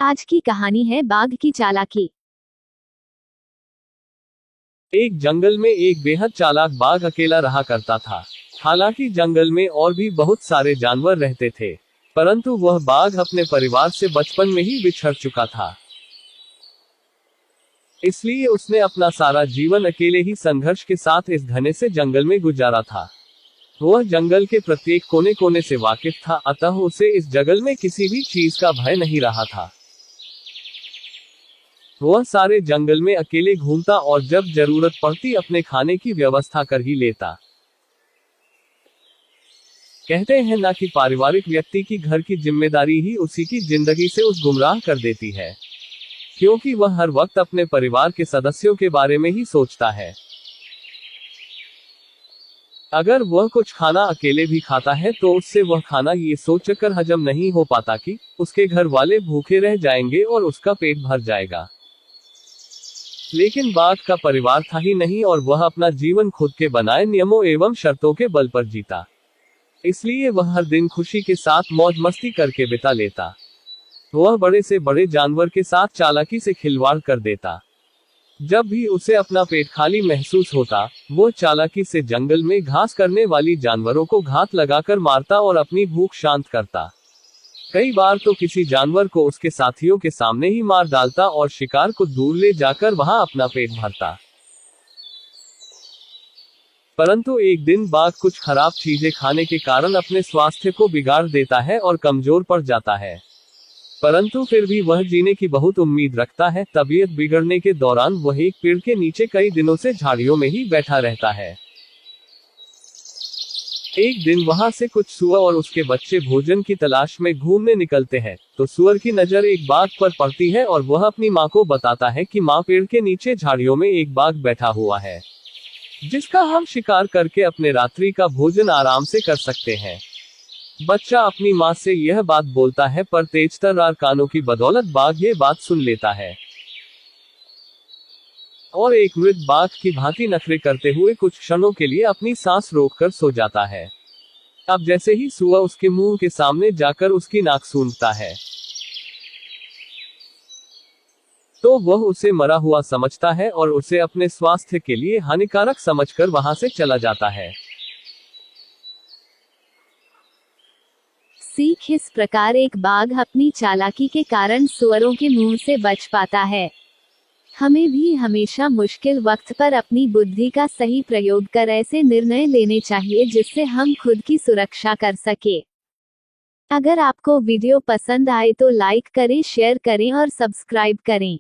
आज की कहानी है बाघ की चालाकी। एक जंगल में एक बेहद चालाक बाघ अकेला रहा करता था। हालांकि जंगल में और भी बहुत सारे जानवर रहते थे, परंतु वह बाघ अपने परिवार से बचपन में ही बिछड़ चुका था। इसलिए उसने अपना सारा जीवन अकेले ही संघर्ष के साथ इस घने से जंगल में गुजारा था। वह जंगल के प्रत्येक कोने कोने से वाकिफ था, अतः उसे इस जंगल में किसी भी चीज का भय नहीं रहा था। वह सारे जंगल में अकेले घूमता और जब जरूरत पड़ती अपने खाने की व्यवस्था कर ही लेता। कहते हैं ना कि पारिवारिक व्यक्ति की घर की जिम्मेदारी ही उसी की जिंदगी से उस गुमराह कर देती है, क्योंकि वह हर वक्त अपने परिवार के सदस्यों के बारे में ही सोचता है। अगर वह कुछ खाना अकेले भी खाता है तो उससे वह खाना ये सोचकर हजम नहीं हो पाता कि उसके घर वाले भूखे रह जाएंगे और उसका पेट भर जाएगा। लेकिन बाघ का परिवार था ही नहीं और वह अपना जीवन खुद के बनाए नियमों एवं शर्तों के बल पर जीता। इसलिए वह हर दिन खुशी के साथ मौज मस्ती करके बिता लेता। वह बड़े से बड़े जानवर के साथ चालाकी से खिलवाड़ कर देता। जब भी उसे अपना पेट खाली महसूस होता, वो चालाकी से जंगल में घास करने वाली जानवरों को घात लगाकर मारता और अपनी भूख शांत करता। कई बार तो किसी जानवर को उसके साथियों के सामने ही मार डालता और शिकार को दूर ले जाकर वहां अपना पेट भरता। परंतु एक दिन बाघ कुछ खराब चीजें खाने के कारण अपने स्वास्थ्य को बिगाड़ देता है और कमजोर पड़ जाता है। परंतु फिर भी वह जीने की बहुत उम्मीद रखता है। तबीयत बिगड़ने के दौरान वह एक पेड़ के नीचे कई दिनों से झाड़ियों में ही बैठा रहता है। एक दिन वहां से कुछ सुअर और उसके बच्चे भोजन की तलाश में घूमने निकलते हैं, तो सुअर की नजर एक बाघ पर पड़ती है और वह अपनी माँ को बताता है कि माँ, पेड़ के नीचे झाड़ियों में एक बाघ बैठा हुआ है, जिसका हम शिकार करके अपने रात्रि का भोजन आराम से कर सकते हैं। बच्चा अपनी माँ से यह बात बोलता है, पर तेजतर्रार कानों की बदौलत बाघ ये बात सुन लेता है और एक मृत बाघ की भांति नखरे करते हुए कुछ क्षणों के लिए अपनी सांस रोककर सो जाता है। अब जैसे ही सुअर उसके मुंह के सामने जाकर उसकी नाक सूंघता है, तो वह उसे मरा हुआ समझता है और उसे अपने स्वास्थ्य के लिए हानिकारक समझकर वहां से चला जाता है। सीख इस प्रकार एक बाघ अपनी चालाकी के कारण सुअरों के मुंह से बच पाता है। हमें भी हमेशा मुश्किल वक्त पर अपनी बुद्धि का सही प्रयोग कर ऐसे निर्णय लेने चाहिए जिससे हम खुद की सुरक्षा कर सके। अगर आपको वीडियो पसंद आए तो लाइक करें, शेयर करें और सब्सक्राइब करें।